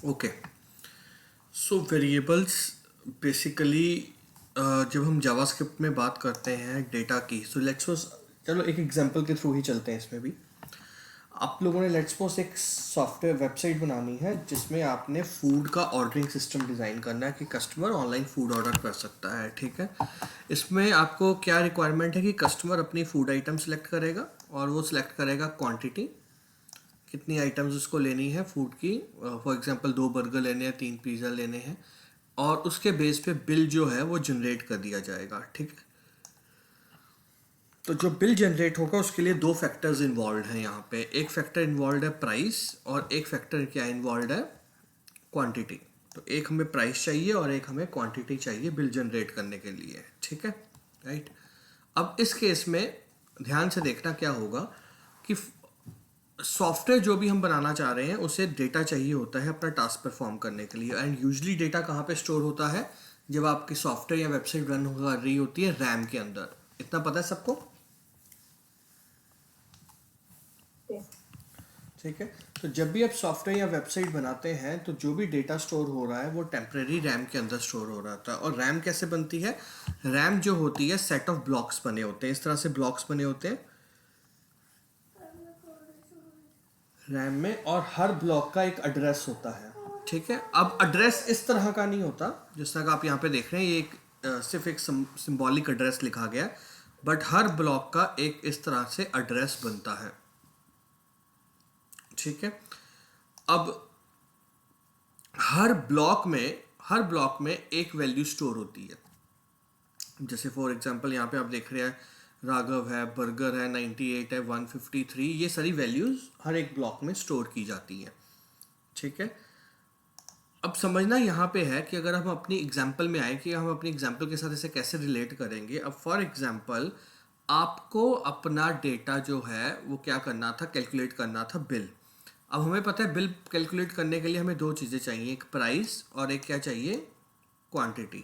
Okay, सो variables basically जब हम JavaScript में बात करते हैं डेटा की, सो लेट्स चलो एक एग्जांपल के थ्रू ही चलते हैं इसमें भी। आप लोगों ने लेट्स सपोज एक सॉफ्टवेयर वेबसाइट बनानी है जिसमें आपने फूड का ऑर्डरिंग सिस्टम डिज़ाइन करना है कि कस्टमर ऑनलाइन फूड ऑर्डर कर सकता है। ठीक है, इसमें आपको क्या रिक्वायरमेंट है कि कस्टमर अपनी फूड आइटम सेलेक्ट करेगा और वो सिलेक्ट करेगा क्वांटिटी, कितनी आइटम्स उसको लेनी है फूड की। फॉर एग्जांपल 2 बर्गर लेने हैं, 3 पिज़्ज़ा लेने हैं, और उसके बेस पे बिल जो है वो जनरेट कर दिया जाएगा। ठीक है, तो जो बिल जनरेट होगा उसके लिए 2 फैक्टर्स इन्वॉल्व हैं यहाँ पे। एक फैक्टर इन्वॉल्व है प्राइस और एक फैक्टर क्या इन्वॉल्व है, क्वांटिटी। तो एक हमें प्राइस चाहिए और एक हमें क्वांटिटी चाहिए बिल जनरेट करने के लिए। ठीक है, राइट। अब इस केस में ध्यान से देखना क्या होगा कि सॉफ्टवेयर जो भी हम बनाना चाह रहे हैं उसे डेटा चाहिए होता है अपना टास्क परफॉर्म करने के लिए। एंड यूजली डेटा कहाँ पे स्टोर होता है, जब आपकी सॉफ्टवेयर या वेबसाइट रन कर रही होती है रैम के अंदर। इतना पता है सबको? ठीक है, तो जब भी आप सॉफ्टवेयर या वेबसाइट बनाते हैं तो जो भी डेटा स्टोर हो रहा है वो टेम्परेरी रैम के अंदर स्टोर हो रहा था। और रैम कैसे बनती है, रैम जो होती है सेट ऑफ ब्लॉक्स बने होते हैं, इस तरह से ब्लॉक्स बने होते हैं रैम में, और हर ब्लॉक का एक एड्रेस होता है। ठीक है, अब एड्रेस इस तरह का नहीं होता जिस तरह का आप यहाँ पे देख रहे हैं, ये एक सिर्फ एक सिंबॉलिक एड्रेस लिखा गया, बट हर ब्लॉक का एक इस तरह से एड्रेस बनता है। ठीक है, अब हर ब्लॉक में एक वैल्यू स्टोर होती है। जैसे फॉर एग्जांपल यहाँ पे आप देख रहे हैं राघव है, बर्गर है, 98 है, 153, ये सारी वैल्यूज हर एक ब्लॉक में स्टोर की जाती हैं। ठीक है, अब समझना यहाँ पे है कि अगर हम अपनी एग्जाम्पल में आए कि हम अपनी एग्जाम्पल के साथ इसे कैसे रिलेट करेंगे। अब फॉर एग्जाम्पल आपको अपना डेटा जो है वो क्या करना था, कैलकुलेट करना था बिल। अब हमें पता है बिल कैलकुलेट करने के लिए हमें 2 चीज़ें चाहिए, एक प्राइस और एक क्या चाहिए, क्वांटिटी।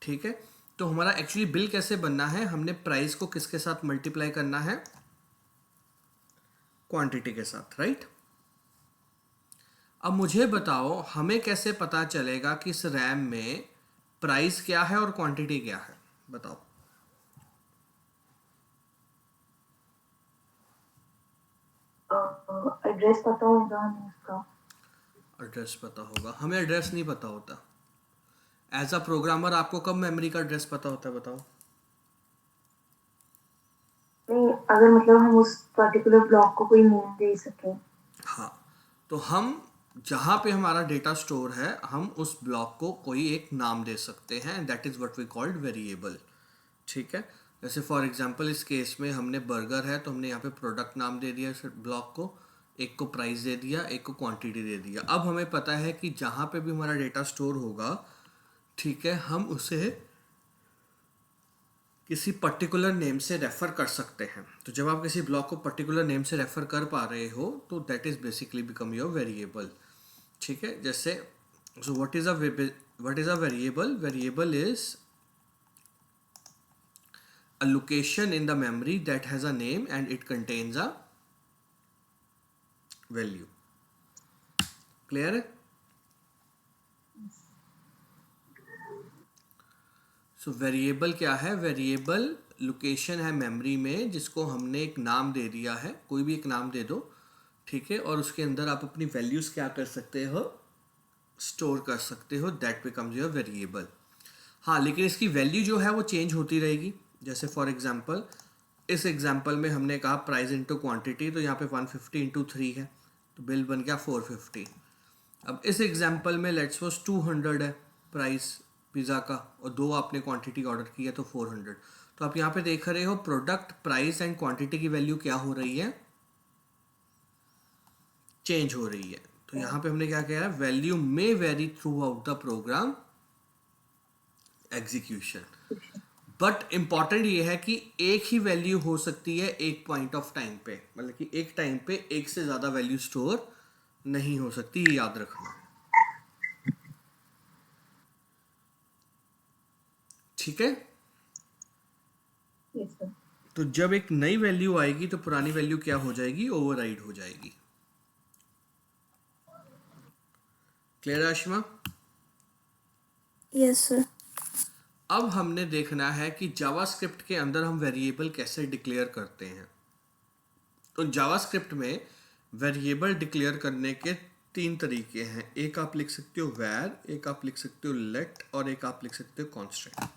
ठीक है, तो हमारा एक्चुअली बिल कैसे बनना है, हमने प्राइस को किसके साथ मल्टीप्लाई करना है, क्वांटिटी के साथ, राइट। अब मुझे बताओ हमें कैसे पता चलेगा कि इस रैम में प्राइस क्या है और क्वांटिटी क्या है, बताओ। एड्रेस पता होगा हमें उसका। एड्रेस पता होगा, हमें एड्रेस नहीं पता होता। एज अ प्रोग्रामर आपको कब मेमोरी का एड्रेस पता होता है, बताओ। नहीं, अगर मतलब हम उस पर्टिकुलर ब्लॉक को कोई नेम दे सकें। हाँ, तो हम जहाँ पे हमारा डेटा स्टोर है हम उस ब्लॉक को कोई एक नाम दे सकते हैं, that is what we called variable. ठीक है, जैसे फॉर एग्जांपल इस केस में हमने बर्गर है तो हमने यहाँ पे प्रोडक्ट नाम दे दिया इस ब्लॉक को, एक को प्राइस दे दिया, एक को क्वांटिटी दे दिया। अब हमें पता है कि जहाँ पे भी हमारा डेटा स्टोर होगा, ठीक है, हम उसे किसी पर्टिकुलर नेम से रेफर कर सकते हैं। तो जब आप किसी ब्लॉक को पर्टिकुलर नेम से रेफर कर पा रहे हो तो that is basically become your variable. ठीक है, जैसे so what is a variable, variable is a location in the memory that has a name and it contains a value. Clear है? सो वेरिएबल क्या है, वेरिएबल लोकेशन है memory में जिसको हमने एक नाम दे दिया है, कोई भी एक नाम दे दो। ठीक है, और उसके अंदर आप अपनी वैल्यूज क्या कर सकते हो, स्टोर कर सकते हो, दैट बिकम्स योर वेरिएबल। हाँ, लेकिन इसकी वैल्यू जो है वो चेंज होती रहेगी। जैसे फॉर एग्जांपल इस एग्जांपल में हमने कहा प्राइस इंटू क्वांटिटी, तो यहाँ पे 150 इंटू 3 है तो बिल बन गया 450। अब इस एग्जांपल में लेट्स सपोज 200 है प्राइस पिज़्ज़ा का और 2 आपने क्वांटिटी ऑर्डर की है तो 400। तो आप यहाँ पे देख रहे हो प्रोडक्ट प्राइस एंड क्वांटिटी की वैल्यू क्या हो रही है, चेंज हो रही है। तो यहाँ पे हमने क्या किया है, वैल्यू में very through out the program execution. But important ये है कि एक ही वैल्यू हो सकती है एक पॉइंट ऑफ टाइम पे, मतलब कि एक टाइम पे एक से ज्यादा वैल्यू स्टोर नहीं हो सकती, ये याद रखना। ठीक है, यस सर। तो जब एक नई वैल्यू आएगी तो पुरानी वैल्यू क्या हो जाएगी, ओवरराइड हो जाएगी। क्लियर आशिमा? Yes sir. अब हमने देखना है कि जावास्क्रिप्ट के अंदर हम वेरिएबल कैसे डिक्लेयर करते हैं। तो जावास्क्रिप्ट में वेरिएबल डिक्लेयर करने के 3 तरीके हैं। एक आप लिख सकते हो वैर, एक आप लिख सकते हो लेट, और एक आप लिख सकते हो कॉन्स्टेंट।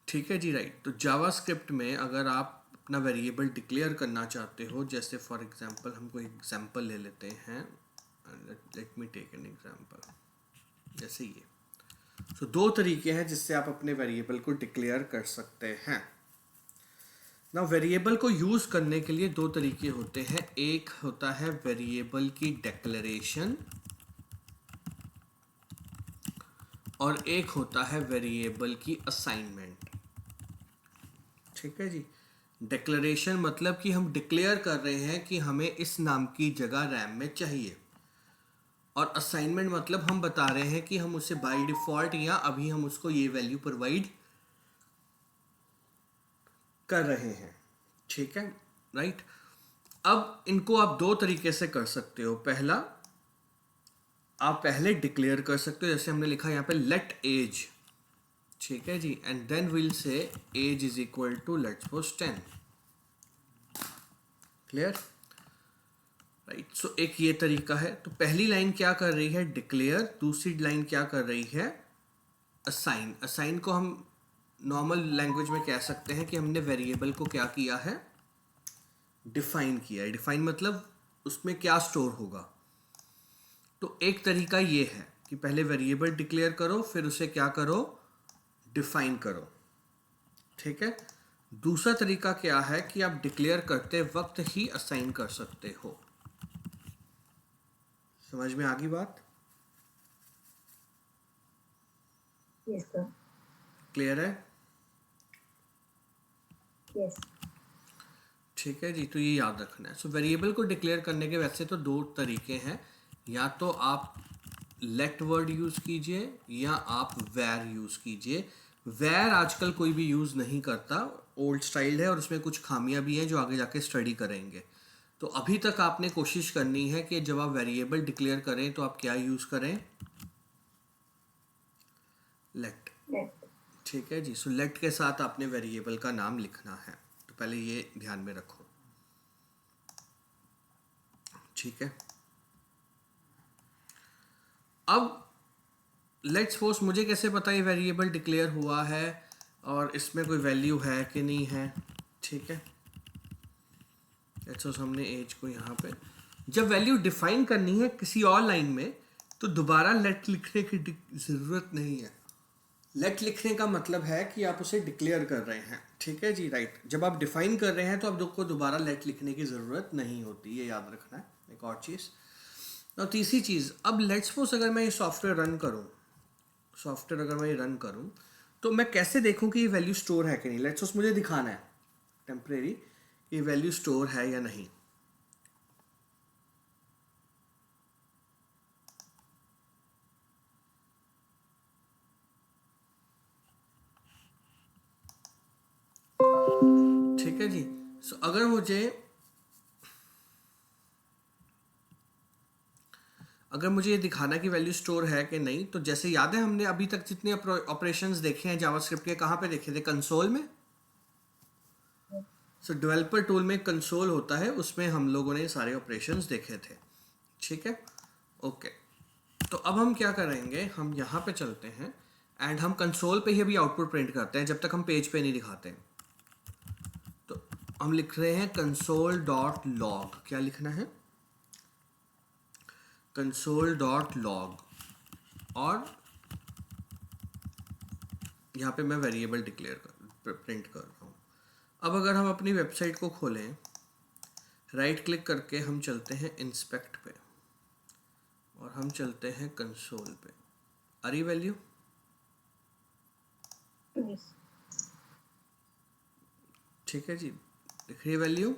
ठीक है जी, राइट। तो जावास्क्रिप्ट में अगर आप अपना वेरिएबल डिक्लेयर करना चाहते हो, जैसे फॉर एग्जांपल हम कोई एग्जांपल ले लेते हैं, let me take an example, जैसे ये। सो 2 तरीके हैं जिससे आप अपने वेरिएबल को डिक्लेयर कर सकते हैं। ना वेरिएबल को यूज करने के लिए 2 तरीके होते हैं। एक होता है वेरिएबल की डिक्लेरेशन और एक होता है वेरिएबल की असाइनमेंट। ठीक है जी। डिक्लेरेशन मतलब कि हम डिक्लेयर कर रहे हैं कि हमें इस नाम की जगह रैम में चाहिए, और असाइनमेंट मतलब हम बता रहे हैं कि हम उसे बाय डिफॉल्ट या अभी हम उसको ये वैल्यू प्रोवाइड कर रहे हैं। ठीक है, राइट। अब इनको आप 2 तरीके से कर सकते हो। पहला, आप पहले डिक्लेयर कर सकते हो, जैसे हमने लिखा यहाँ पे लेट एज। ठीक है जी, and then will say as is equal to let's suppose 10। Clear, right. So एक ये तरीका है। तो पहली लाइन क्या कर रही है, डिक्लेयर। दूसरी लाइन क्या कर रही है, असाइन। असाइन को हम नॉर्मल लैंग्वेज में कह सकते हैं कि हमने वेरिएबल को क्या किया है, डिफाइन किया है। डिफाइन मतलब उसमें क्या स्टोर होगा। तो एक तरीका ये है कि पहले वेरिएबल डिक्लेयर करो, फिर उसे क्या करो, डिफाइन करो। ठीक है। दूसरा तरीका क्या है कि आप डिक्लेयर करते वक्त ही असाइन कर सकते हो। समझ में आ गई बात? Yes sir. क्लियर है? यस। ठीक है जी, तो ये याद रखना है। सो वेरिएबल को डिक्लेयर करने के वैसे तो 2 तरीके हैं, या तो आप लेट वर्ड यूज कीजिए या आप वैर यूज कीजिए। वैर आजकल कोई भी यूज नहीं करता, ओल्ड स्टाइल है और उसमें कुछ खामियां भी हैं जो आगे जाके स्टडी करेंगे। तो अभी तक आपने कोशिश करनी है कि जब आप वेरिएबल डिक्लेयर करें तो आप क्या यूज करें, लेट। लेट। ठीक है जी। सो लेट के साथ आपने वेरिएबल का नाम लिखना है, तो पहले ये ध्यान में रखो। ठीक है। अब लेट्स सपोज मुझे कैसे पता ये वेरिएबल डिक्लेयर हुआ है और इसमें कोई वैल्यू है कि नहीं है। ठीक है, लेट्स सपोज हमने एज को यहाँ पे, जब वैल्यू डिफाइन करनी है किसी और लाइन में, तो दोबारा लेट लिखने की ज़रूरत नहीं है। लेट लिखने का मतलब है कि आप उसे डिक्लेयर कर रहे हैं। ठीक है जी, राइट। जब आप डिफाइन कर रहे हैं तो आपको दोबारा लेट लिखने की ज़रूरत नहीं होती, ये याद रखना है। एक और चीज़, और तीसरी चीज़, अब लेट्स सपोज अगर मैं ये सॉफ्टवेयर रन करूँ, अगर मैं ये रन करूँ, तो मैं कैसे देखूँ कि ये वैल्यू स्टोर है कि नहीं। लेट्स सपोज मुझे दिखाना है टेम्परेरी ये वैल्यू स्टोर है या नहीं। ठीक है जी। सो अगर मुझे ये दिखाना कि वैल्यू स्टोर है कि नहीं, तो जैसे याद है हमने अभी तक जितने ऑपरेशंस देखे हैं जावास्क्रिप्ट के, कहाँ पे देखे थे, कंसोल में। सो डेवलपर टूल में कंसोल होता है, उसमें हम लोगों ने सारे ऑपरेशंस देखे थे। ठीक है, ओके। तो अब हम क्या करेंगे, हम यहाँ पे चलते हैं एंड हम कंसोल पे ही अभी आउटपुट प्रिंट करते हैं जब तक हम पेज पे नहीं दिखाते। तो हम लिख रहे हैं कंसोल डॉट लॉग। क्या लिखना है, कंसोल डॉट लॉग, और यहाँ पे मैं वेरिएबल प्रिंट कर रहा हूँ। अब अगर हम अपनी वेबसाइट को खोलें, राइट क्लिक करके हम चलते हैं इंस्पेक्ट पे और हम चलते हैं कंसोल पे। अरी वैल्यू, यस। ठीक है जी, दिख रही है वैल्यू।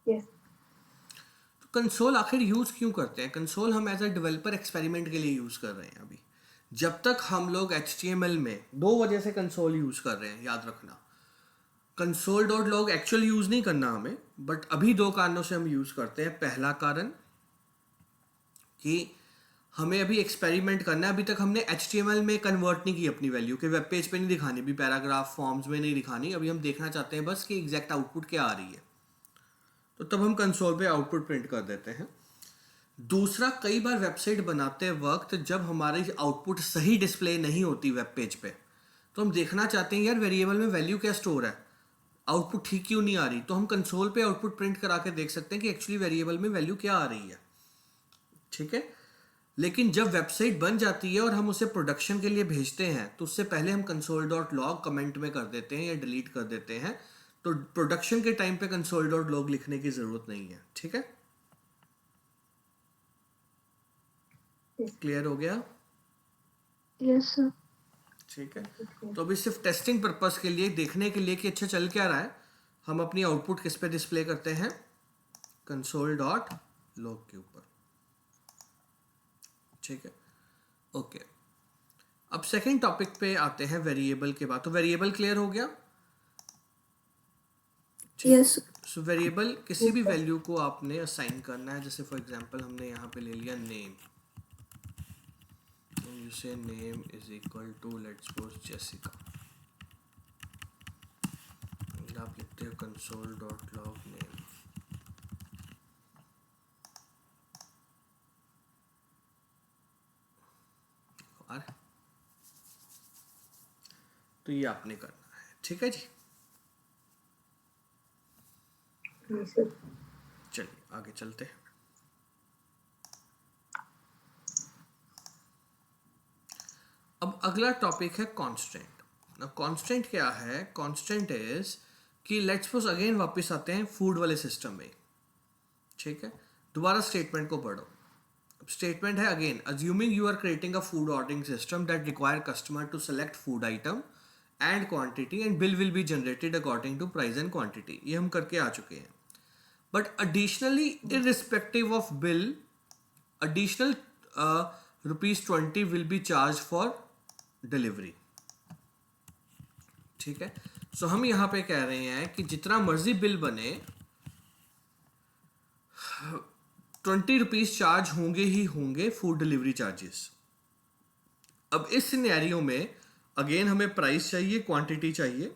यस। तो कंसोल आखिर यूज क्यों करते हैं, कंसोल हम एज अ डेवलपर एक्सपेरिमेंट के लिए यूज कर रहे हैं अभी। जब तक हम लोग HTML में 2 वजह से कंसोल यूज कर रहे हैं, याद रखना। Console dot log actual use नहीं करना हमें, बट अभी 2 कारणों से हम यूज करते हैं। पहला कारण, कि हमें अभी एक्सपेरिमेंट करना है। अभी तक हमने HTML में कन्वर्ट नहीं की अपनी वैल्यू, कि वेब पेज पे नहीं दिखानी, भी पैराग्राफ फॉर्म्स में नहीं दिखानी। अभी हम देखना चाहते हैं बस कि एग्जैक्ट आउटपुट क्या आ रही है, तो तब हम कंसोल पे आउटपुट प्रिंट कर देते हैं। दूसरा, कई बार वेबसाइट बनाते वक्त जब हमारी आउटपुट सही डिस्प्ले नहीं होती वेब पेज पे, तो हम देखना चाहते हैं यार वेरिएबल में वैल्यू क्या स्टोर है, आउटपुट ठीक क्यों नहीं आ रही, तो हम कंसोल पे आउटपुट प्रिंट करा के देख सकते हैं कि एक्चुअली वेरिएबल में वैल्यू क्या आ रही है। ठीक है। लेकिन जब वेबसाइट बन जाती है और हम उसे प्रोडक्शन के लिए भेजते हैं, तो उससे पहले हम console.log कमेंट में कर देते हैं या डिलीट कर देते हैं। तो प्रोडक्शन के टाइम पे console.log लिखने की जरूरत नहीं है। ठीक है, क्लियर हो गया? Yes sir. ठीक है, तो अभी सिर्फ टेस्टिंग पर्पस के लिए, देखने के लिए कि अच्छा चल क्या रहा है, हम अपनी आउटपुट किस पे डिस्प्ले करते हैं, console.log के ऊपर। ठीक है, ओके। अब सेकंड टॉपिक पे आते हैं वेरिएबल के बाद। तो वेरिएबल क्लियर हो गया? यस। सो वेरिएबल किसी भी वैल्यू को आपने असाइन करना है। जैसे फॉर एग्जांपल हमने यहाँ पे ले लिया name, you say name is equal to let's suppose Jessica. आप लिखते हो console.log नेम। और तो ये आपने करना है। ठीक है जी, सर। चलिए आगे चलते हैं। अब अगला टॉपिक है कांस्टेंट। कांस्टेंट क्या है? कांस्टेंट इज कि लेट्स सपोज अगेन वापस आते हैं फूड वाले सिस्टम में। ठीक है, दोबारा स्टेटमेंट को पढ़ो। स्टेटमेंट है again, assuming you are creating a food ordering system that require customer to select food item and quantity and bill will be generated according to price and quantity. ये हम करके आ चुके हैं। But additionally, irrespective of bill, additional ₹20 will be charged for delivery। ठीक है, सो हम यहां पे कह रहे हैं कि जितना मर्जी बिल बने, ₹20 चार्ज होंगे ही होंगे फूड डिलीवरी चार्जेस। अब इस सिनेरियो में अगेन हमें प्राइस चाहिए, क्वांटिटी चाहिए।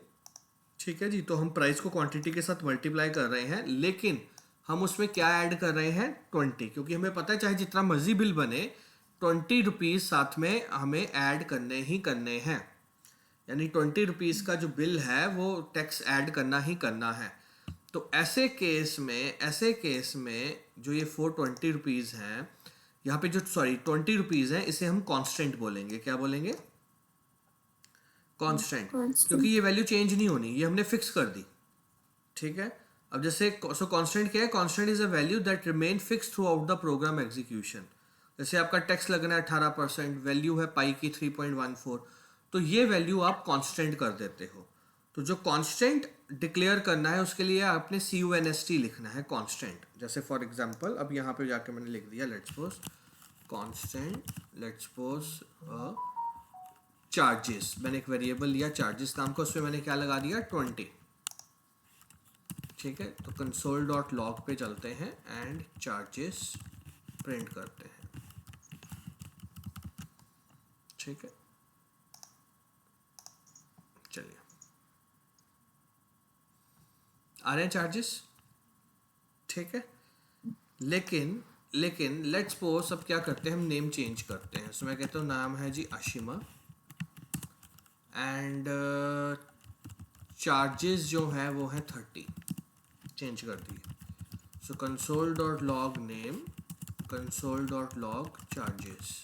ठीक है जी, तो हम प्राइस को क्वांटिटी के साथ मल्टीप्लाई कर रहे हैं, लेकिन हम उसमें क्या ऐड कर रहे हैं, 20, क्योंकि हमें पता है चाहे जितना मर्जी बिल बने, ₹20 साथ में हमें ऐड करने ही करने हैं। यानी ₹20 का जो बिल है वो टैक्स ऐड करना ही करना है। तो ऐसे केस में जो ये ₹420 हैं, यहाँ पे जो ₹20 हैं, इसे हम कांस्टेंट बोलेंगे। क्या बोलेंगे? कांस्टेंट, क्योंकि ये वैल्यू चेंज नहीं होनी, ये हमने फिक्स कर दी। ठीक है, अब जैसे सो कांस्टेंट क्या है? Constant is a value that remain fix through out the program execution. जैसे आपका टैक्स लगना है 18%, वैल्यू है पाई की 3.14, तो ये वैल्यू आप कांस्टेंट कर देते हो। तो जो कांस्टेंट डिक्लेयर करना है उसके लिए आपने CUNST लिखना है, कांस्टेंट। जैसे फॉर एग्जांपल अब यहाँ पे जाके मैंने लिख दिया let's suppose constant, let's suppose charges. मैंने एक वेरिएबल लिया चार्जेस नाम का, उसमें मैंने क्या लगा दिया, 20। ठीक है, तो console.log पे चलते हैं एंड चार्जेस प्रिंट करते हैं। ठीक है, चलिए आ रहे हैं चार्जेस। ठीक है, लेकिन लेट्स सपोज अब क्या करते हैं, हम नेम चेंज करते हैं। सो मैं कहता हूँ नाम है जी आशिमा एंड चार्जेस जो है वो है 30, चेंज कर दिए। So console.log name, console.log charges.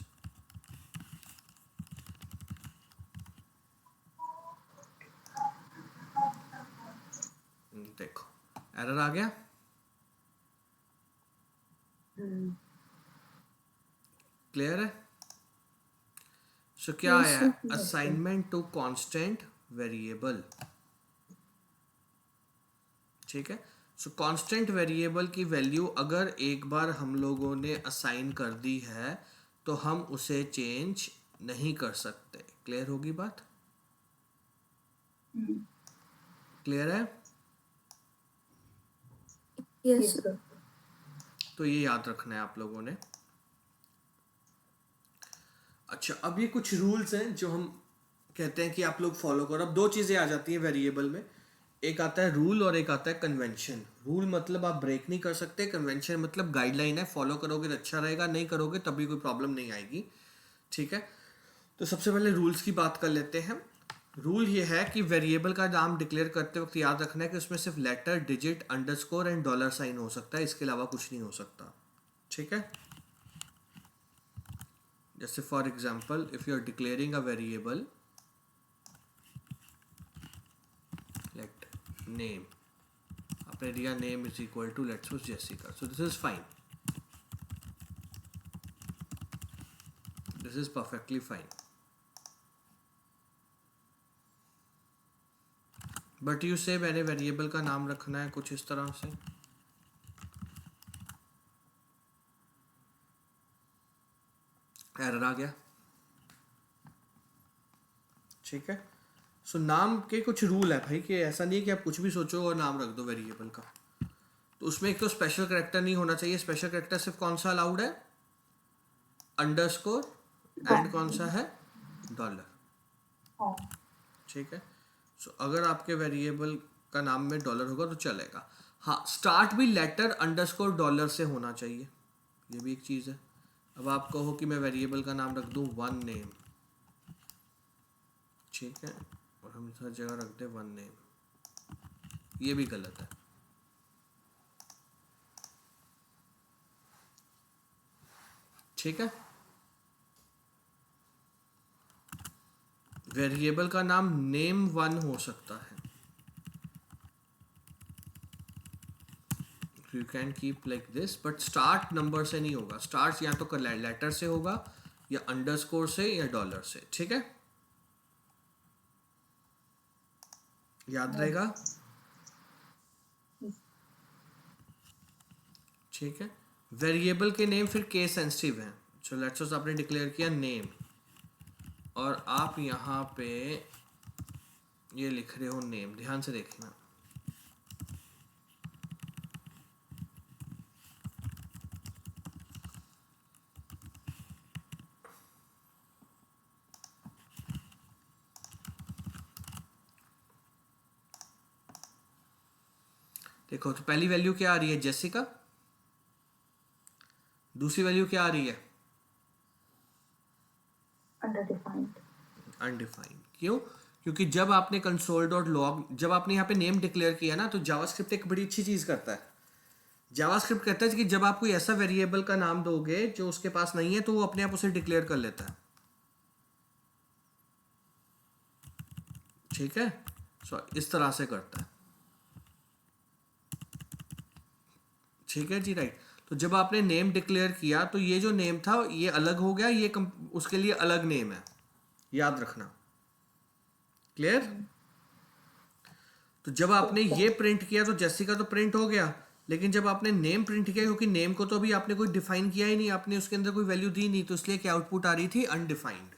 देखो एरर आ गया। क्लियर है? सो क्या आया? Assignment to constant variable. ठीक है, सो कांस्टेंट वेरिएबल की वैल्यू अगर एक बार हम लोगों ने असाइन कर दी है तो हम उसे चेंज नहीं कर सकते। क्लियर होगी बात? क्लियर है? यस। तो ये याद रखना है आप लोगों ने। अच्छा, अब ये कुछ रूल्स हैं जो हम कहते हैं कि आप लोग फॉलो करो। अब दो चीज़ें आ जाती हैं वेरिएबल में, एक आता है रूल और एक आता है कन्वेंशन। रूल मतलब आप ब्रेक नहीं कर सकते, कन्वेंशन मतलब गाइडलाइन है, फॉलो करोगे तो अच्छा रहेगा, नहीं करोगे तब भी कोई प्रॉब्लम नहीं आएगी। ठीक है, तो सबसे पहले रूल्स की बात कर लेते हैं। रूल ये है कि वेरिएबल का नाम डिक्लेयर करते वक्त याद रखना है कि उसमें सिर्फ letter, digit, underscore and dollar sign हो सकता है, इसके अलावा कुछ नहीं हो सकता। ठीक है, जैसे for example if you are declaring a variable let name, आपने दिया name is equal to let's suppose Jessica, so this is fine, this is perfectly fine. But you say मैंने वेरिएबल का नाम रखना है कुछ इस तरह से, एरर आ गया। ठीक है, सो नाम के कुछ रूल है भाई, कि ऐसा नहीं है कि आप कुछ भी सोचो और नाम रख दो वेरिएबल का। तो उसमें एक तो स्पेशल करेक्टर नहीं होना चाहिए। स्पेशल करेक्टर सिर्फ कौन सा अलाउड है? अंडरस्कोर एंड कौन सा है? डॉलर। हाँ, ठीक है, सो अगर आपके वेरिएबल का नाम में डॉलर होगा तो चलेगा। हाँ, स्टार्ट भी लेटर अंडरस्कोर डॉलर से होना चाहिए, ये भी एक चीज़ है। अब आप कहो कि मैं वेरिएबल का नाम रख दूँ वन नेम, ठीक है, और हम हर जगह रख दें वन नेम, ये भी गलत है। ठीक है, वेरिएबल का नाम नेम वन हो सकता है, you can keep like this, but start number से नहीं होगा। स्टार्ट या तो लेटर से होगा या अंडरस्कोर से या डॉलर से। ठीक है, याद रहेगा। ठीक है, वेरिएबल के नेम फिर केस सेंसिटिव हैं। सो लेट्स सपोज आपने डिक्लेयर किया नेम और आप यहाँ पे ये लिख रहे हो नेम, ध्यान से देखना। देखो तो पहली वैल्यू क्या आ रही है? जेसिका। दूसरी वैल्यू क्या आ रही है? अंडरडिफाइंड। अनडिफाइंड। क्यों? क्योंकि जब आपने कंसोल डॉट लॉग, जब आपने यहाँ पे नेम डिक्लेयर किया ना, तो जावास्क्रिप्ट एक बड़ी अच्छी चीज करता है। जावास्क्रिप्ट कहता है कि जब आप कोई ऐसा वेरिएबल का नाम दोगे जो उसके पास नहीं है, तो वो अपने आप उसे डिक्लेयर कर लेता है। ठीक है, सो इस तरह से करता है। ठीक है जी, राइट। तो जब आपने नेम डिक्लेयर किया तो ये जो नेम था ये अलग हो गया, ये उसके लिए अलग नेम है, याद रखना। क्लियर? तो जब आपने ठीक है। ये प्रिंट किया तो जेसिका तो प्रिंट हो गया, लेकिन जब आपने नेम प्रिंट किया, क्योंकि नेम को तो अभी आपने कोई डिफाइन किया ही नहीं, आपने उसके अंदर कोई वैल्यू दी नहीं, तो इसलिए क्या आउटपुट आ रही थी? अनडिफाइंड।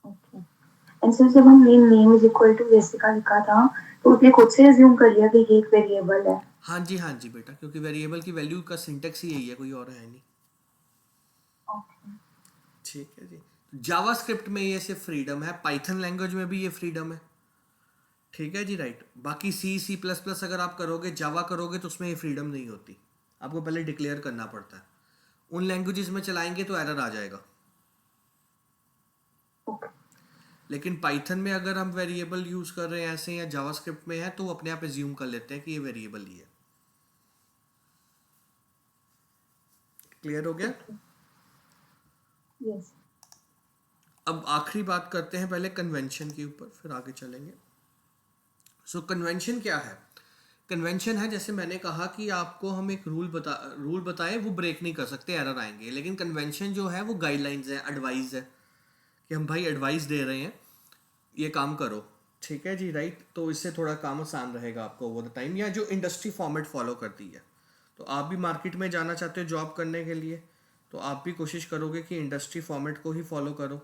ओके। एंड सर जब हम name is equal to Jessica लिखा था तो उसने खुद से अज्यूम कर लिया कि ये एक वेरिएबल है। हाँ जी, हाँ जी बेटा, क्योंकि वेरिएबल की वैल्यू का सिंटेक्स ही यही है, कोई और है नहीं। ओके। ठीक है जी, जावास्क्रिप्ट में ये सिर्फ फ्रीडम है, पाइथन लैंग्वेज में भी ये फ्रीडम है। ठीक है जी, राइट। बाकी सी प्लस प्लस अगर आप करोगे, जावा करोगे, तो उसमें ये फ्रीडम नहीं होती, आपको पहले डिक्लेयर करना पड़ता है। उन लैंग्वेजेस में चलाएंगे तो एरर आ जाएगा। ओके। लेकिन पाइथन में अगर हम वेरिएबल यूज कर रहे हैं ऐसे, या जावास्क्रिप्ट में है, तो वो अपने आप एज्यूम कर लेते हैं कि ये वेरिएबल ही है। क्लियर हो गया? यस। अब आखिरी बात करते हैं पहले कन्वेंशन के ऊपर, फिर आगे चलेंगे। सो कन्वेंशन क्या है? कन्वेंशन है, जैसे मैंने कहा कि आपको हम एक रूल बताए, वो ब्रेक नहीं कर सकते, एरर आएंगे। लेकिन कन्वेंशन जो है वो गाइडलाइंस है, एडवाइस है, कि हम भाई एडवाइस दे रहे हैं, ये काम करो। ठीक है जी, राइट। तो इससे थोड़ा काम आसान रहेगा आपको ओवर द टाइम, या जो इंडस्ट्री फॉर्मेट फॉलो करती है। तो आप भी मार्केट में जाना चाहते हो जॉब करने के लिए, तो आप भी कोशिश करोगे कि इंडस्ट्री फॉर्मेट को ही फॉलो करो।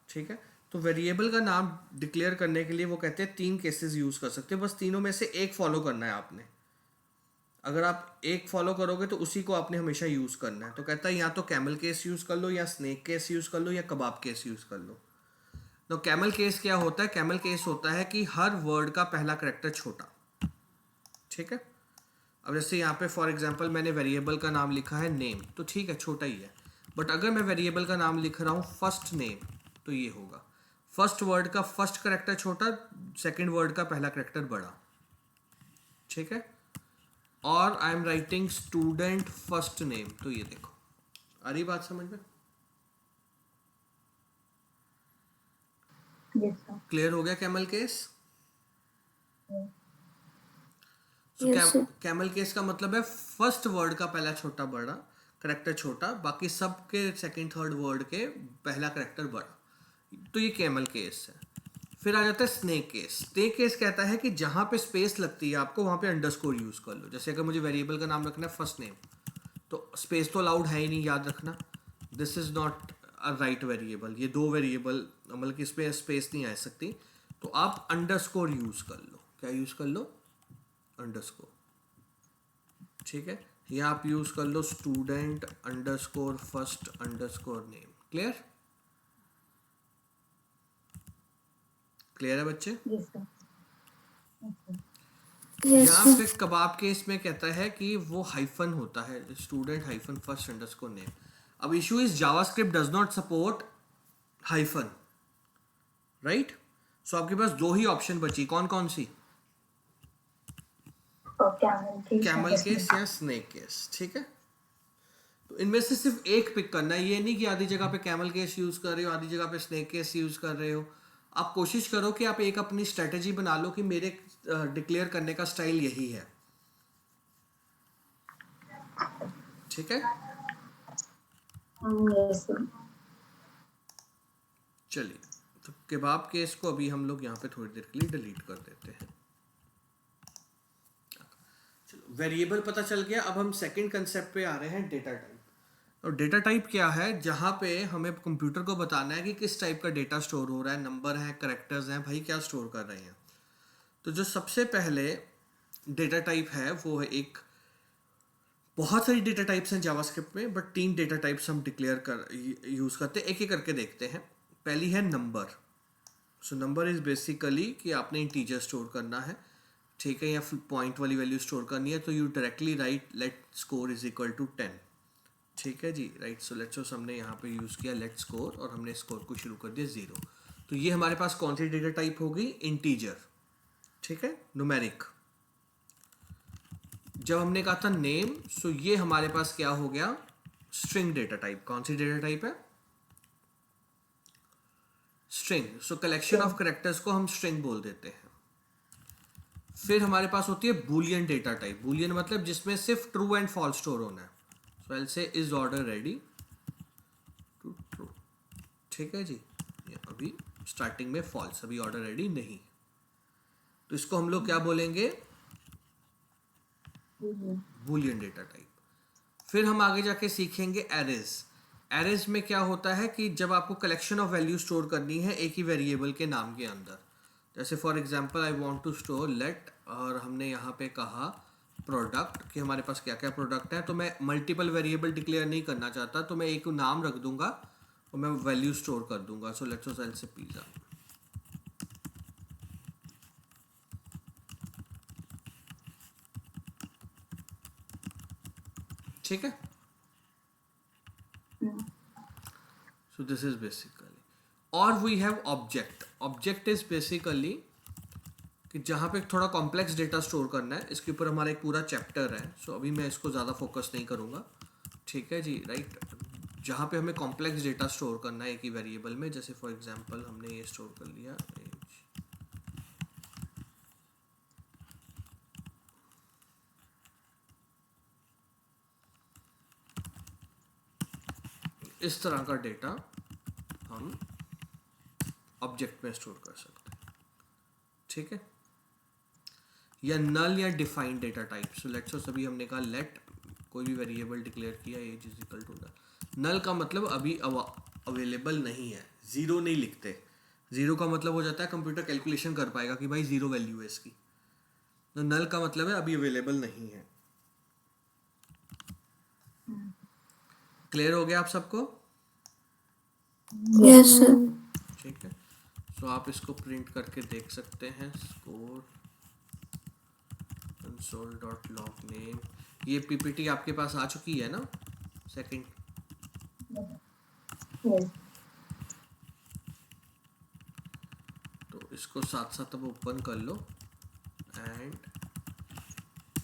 ठीक है, तो वेरिएबल का नाम डिक्लेयर करने के लिए वो कहते हैं 3 केसेस यूज़ कर सकते हो, बस तीनों में से एक फॉलो करना है आपने। अगर आप एक फॉलो करोगे तो उसी को आपने हमेशा यूज़ करना है। तो कहता है या तो कैमल केस यूज़ कर लो, या स्नेक केस यूज़ कर लो, या कबाब केस यूज़ कर लो। तो कैमल केस क्या होता है? कैमल केस होता है कि हर वर्ड का पहला करेक्टर छोटा, ठीक है। अब जैसे यहाँ पे फॉर एग्जांपल मैंने वेरिएबल का नाम लिखा है नेम, तो ठीक है छोटा ही है। बट अगर मैं वेरिएबल का नाम लिख रहा हूँ फर्स्ट नेम, तो ये होगा फर्स्ट वर्ड का फर्स्ट करेक्टर छोटा, सेकंड वर्ड का पहला करेक्टर बड़ा, ठीक है। और I am writing student first name, तो ये देखो, आ रही बात समझ में? Yes, sir. क्लियर हो गया कैमल केस? सो Yes, sir. कैमल केस का मतलब है फर्स्ट वर्ड का पहला छोटा बड़ा करेक्टर छोटा, बाकी सब के सेकंड थर्ड वर्ड के पहला करेक्टर बड़ा, तो ये कैमल केस है। फिर आ जाता है स्नेक केस। स्नेक केस कहता है कि जहां पे स्पेस लगती है आपको वहां पे अंडरस्कोर यूज कर लो। जैसे अगर मुझे वेरिएबल का नाम रखना है फर्स्ट नेम, तो स्पेस तो अलाउड है ही नहीं, याद रखना, this is not a right variable, ये दो वेरिएबल मतलब कि इसमें स्पेस नहीं आ सकती, तो आप अंडरस्कोर यूज कर लो। क्या यूज कर लो? अंडरस्कोर, ठीक है। या आप यूज कर लो student underscore first underscore name. Clear? Clear है बच्चे? Yes, sir. Yes, sir. Yes, यहाँ sir. पे कबाब केस में कहता है कि वो हाइफन होता है, student hyphen first underscore name. अब issue is JavaScript does not support hyphen, right. So आपके पास दो ही ऑप्शन बची, कौन कौन सी? Camel case camel and case snake. या स्नेक केस, ठीक है। तो इनमें से सिर्फ एक पिक करना है, ये नहीं कि आधी जगह पे कैमल केस यूज कर रहे हो, आधी जगह पे स्नेक केस यूज कर रहे हो। आप कोशिश करो कि आप एक अपनी स्ट्रेटेजी बना लो कि मेरे डिक्लेयर करने का स्टाइल यही है, ठीक है। Yes, sir. चलिए, तो कबाब केस को अभी हम लोग यहाँ पे थोड़ी देर के लिए डिलीट कर देते हैं। चलो, वेरिएबल पता चल गया। अब हम सेकंड कंसेप्ट पे आ रहे हैं, डेटा टाइप। और डेटा टाइप क्या है? जहाँ पे हमें कंप्यूटर को बताना है कि किस टाइप का डेटा स्टोर हो रहा है, नंबर है, करेक्टर्स हैं, भाई क्या स्टोर कर रहे हैं। तो जो सबसे पहले डेटा टाइप है वो है एक, बहुत सारी डेटा टाइप्स हैं जावास्क्रिप्ट में, बट 3 डेटा टाइप्स हम डिक्लेयर कर यूज करते हैं, एक एक करके देखते हैं। पहली है number. So number is basically कि आपने इंटीजर स्टोर करना है, ठीक है, या फिर पॉइंट वाली वैल्यू स्टोर करनी है, तो you directly write let score is equal to 10, ठीक है जी, राइट। सो लेट्स सपोज हमने यहाँ पे यूज किया लेट स्कोर और हमने स्कोर को शुरू कर दिया 0। तो ये हमारे पास कौन सी डेटा टाइप होगी? इंटीजर, ठीक है, न्यूमेरिक। जब हमने कहा था नेम, सो ये हमारे पास क्या हो गया? String data type. कौन सी डेटा टाइप है? String. So collection of characters को हम स्ट्रिंग बोल देते हैं। फिर हमारे पास होती है बूलियन डेटा टाइप। बूलियन मतलब जिसमें सिर्फ ट्रू एंड फॉल्स स्टोर होना है। So I say is order ready to true, ठीक है जी। ये अभी स्टार्टिंग में फॉल्स, अभी ऑर्डर रेडी नहीं, तो इसको हम लोग क्या बोलेंगे? Boolean data type. फिर हम आगे जाके सीखेंगे एरेज। एरेज में क्या होता है कि जब आपको कलेक्शन ऑफ वैल्यू स्टोर करनी है एक ही वेरिएबल के नाम के अंदर, जैसे for example I want to store let, और हमने यहाँ पे कहा प्रोडक्ट कि हमारे पास क्या क्या प्रोडक्ट है, तो मैं मल्टीपल वेरिएबल डिक्लेयर नहीं करना चाहता, तो मैं एक नाम रख दूंगा और मैं वैल्यू स्टोर कर दूंगा। सो लेट्स सपोज से पिज्जा, ठीक है। So this is basically, और we have object. Object is basically कि जहाँ पे थोड़ा कॉम्प्लेक्स डेटा स्टोर करना है, इसके ऊपर हमारा एक पूरा चैप्टर है। सो अभी मैं इसको ज़्यादा फोकस नहीं करूँगा, ठीक है जी, राइट। जहाँ पे हमें कॉम्प्लेक्स डेटा स्टोर करना है एक ही वेरिएबल में, जैसे फॉर एग्जांपल हमने ये स्टोर कर लिया age, इस तरह का डेटा हम ऑब्जेक्ट में स्टोर कर सकते हैं, ठीक है। या नल या defined data type. So let's suppose अभी हमने कहा लेट कोई भी वेरिएबल डिक्लेयर किया as is equal to null. Null का मतलब अभी अवेलेबल नहीं है, जीरो नहीं लिखते। जीरो का मतलब हो जाता है कंप्यूटर कैलकुलेशन कर पाएगा कि भाई जीरो वैल्यू है इसकी, तो नल का मतलब है अभी अवेलेबल नहीं है। क्लियर हो गया आप सबको? Yes, sir. ठीक है, सो आप इसको प्रिंट करके देख सकते हैं, स्कोर console.logName। ये पीपीटी आपके पास आ चुकी है ना? Second, Yes. तो इसको साथ साथ अब ओपन कर लो एंड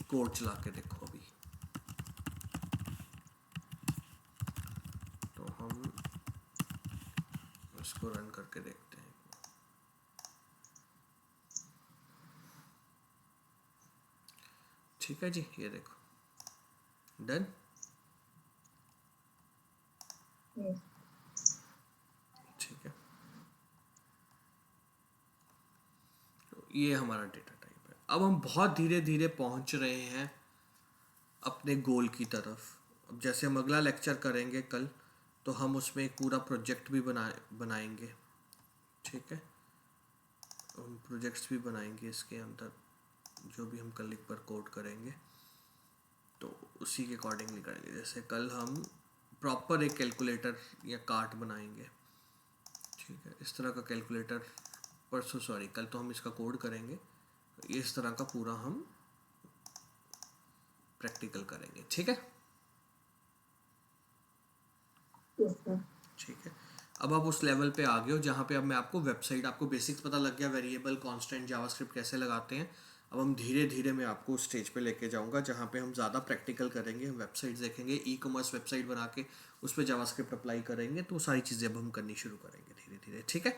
कोड चला के देखो अभी। तो हम इसको रन करके देखते हैं। ठीक है जी, ये देखो डन। Yes. ठीक है, तो ये हमारा डेटा टाइप है। अब हम बहुत धीरे धीरे पहुंच रहे हैं अपने गोल की तरफ। अब जैसे हम अगला लेक्चर करेंगे कल, तो हम उसमें एक पूरा प्रोजेक्ट भी बनाएंगे। ठीक है, हम प्रोजेक्ट्स भी बनाएंगे इसके अंदर, जो भी हम कल एक बार कोड करेंगे तो उसी के अकॉर्डिंगली करेंगे। जैसे कल हम प्रॉपर एक कैलकुलेटर या कार्ट बनाएंगे। ठीक है, इस तरह का कैलकुलेटर परसों, सॉरी कल तो हम इसका कोड करेंगे, इस तरह का पूरा हम प्रैक्टिकल करेंगे। ठीक है, Yes, sir. ठीक है। अब आप उस लेवल पे आ गए हो जहाँ पे अब मैं आपको वेबसाइट, आपको बेसिक्स पता लग गया, वेरिएबल, कांस्टेंट, जावास्क्रिप्ट कैसे लगाते हैं। अब हम धीरे धीरे मैं आपको उस स्टेज पे लेके जाऊंगा जहाँ पे हम ज़्यादा प्रैक्टिकल करेंगे, हम वेबसाइट्स देखेंगे, ई कॉमर्स वेबसाइट बना के उस पर जावास्क्रिप्ट अप्लाई करेंगे। तो सारी चीज़ें अब हम करनी शुरू करेंगे धीरे धीरे। ठीक है।